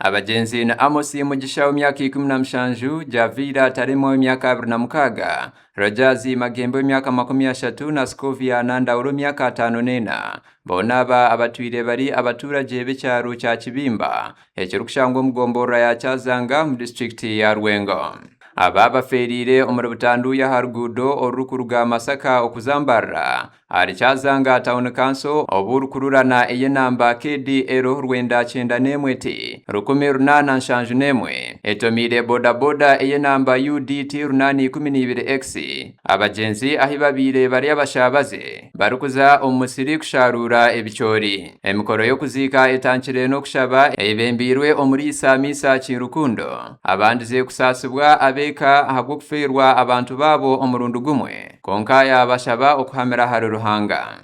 Abagenzi na Amosi Mugisha w'imyaka 17, Javira Tarimo w'imyaka 26, Rajazi Magembo w'imyaka 30 na Scovia Nanda w'imyaka 5 bonaba abatwire bari abaturage b'ecyaro cya Kibimba ekirukushangwa mugombora ya Cyazanga mu district ya Rwengo. Ababa ferire umuri butandu ya Harugudo orukuruga Masaka okuzambarra ari Cyazanga town council oburukururana eye namba KDR Rwenda cyenda nemwete rukumi runana nshanju nemwe etomire boda eye namba UDT runani 12X abagenzi ahibabire bari abashabaze barukuza omusiri kusharura ebichori emikoro yo kuzika etankire no kushaba ebembirwe omuri Samisa Kirukundo abandize kusasubwa abeka habwo kuferwa abantu babo omurundu gumwe konka ya bashaba okuhamera haruruhanga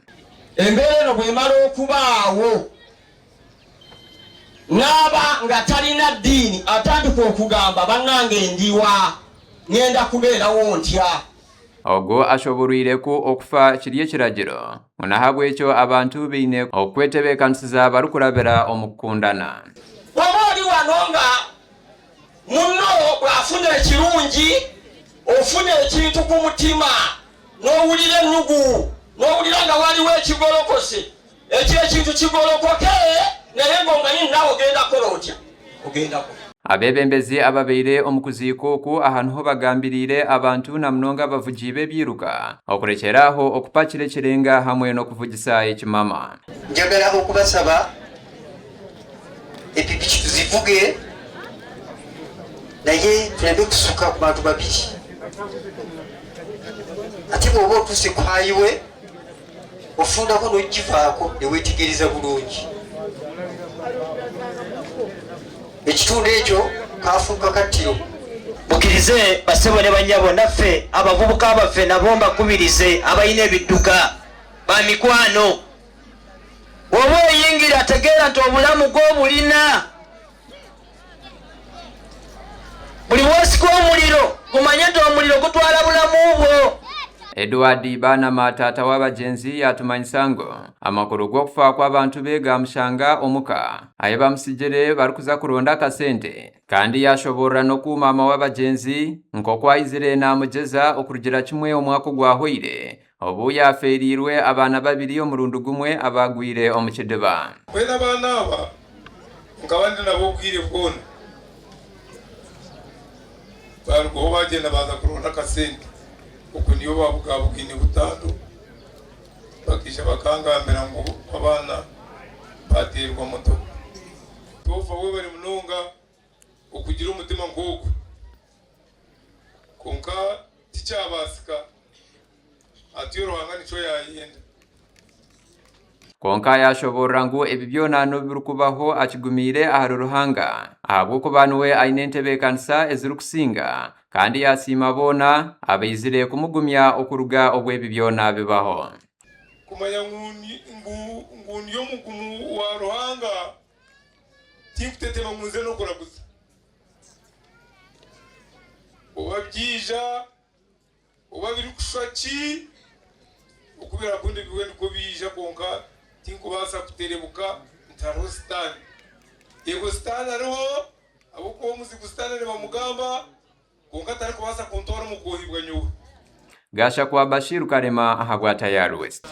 emberero bwemara okubaawo naba nga talina dini atandika okugamba bannange ndiwa ngenda kubeerawo ntya ogo ashoboruireku okufa kiriye kiragiro munahabwe ekyo abantu beine okwetebekanisiza barukurabira omukundana wabali wanonga muno bwafuna ekirungi ofuna ekintu ku mutima n'owulira ennugu n'owulira nga waliwo ekigolokose ekyo ekintu kigolokoke naye ng'omanyi nawe ogenda kola otya ogendako. Abebembezi ababeire omukuziko ku ahantu ho bagambirire abantu na mnonga bavugibe byiruka okurekeraho okupakire kirenga hamwe no kuvugisa ekimama. Njagala okubasaba epipiki tuzivuge naye tuleme kusuka ku bantu babiri ate bw'oba otuse kwayiwe ofundako n'okivaako ne weetegereza bulungi ekitundu ekyo kafuuka kattiro. Mukirize basebo ne banyabo naffe abavubuka baffe nabo mbakubirize abalina ebidduka ba mikwano oba oyingira tegeera nti obulamu gw'obulina buli bwosika omuliro gumanye nti omuliro gutwala bulamu bwo. Edward Bana matata w'abagenzi yatumanyisango amakuru g'okufa kw'abantu bega mushanga omuka aye bamusijere barukuza kuronda kasente kandi yashoborra n'okumama w'abagenzi nkokwayizire namugeza okurugira kimwe omwaka gwahoire obu yaferirwe abana babiri omurundu gumwe abagwire omukideba kwena abana aba nkabandi nabo bwire bwona barugo bagenda baza kuronda kasente uko niyo babugabugine butando bakisha bakangambira ngo abana baterwa moto tofa we bari munonga okugira umutima ngoko konka ticyabasika atiyo ruhanga nico yayenda konka yashoborra ngo ebibyonano birukubaho akigumire aharuruhanga ahabwo kubanwe aine entebekanisa ezirukusinga kandi yasima bona abayizire kumugumya okuruga obwebibyona bibaho kumanya nguni yo mugumu wa ruhanga tikutetema munze no kuraguza obabyija obabiri kushaki okubera kundi biwe ndiko bija konka tinkubasa kuterebuka ntaro stani ego stani ariho abuko muziku stani ne bamugamba konka tari kubasa kontora mu kuhibwa nyuwe Gasha kwa Bashiru Karema ahagwata ya West.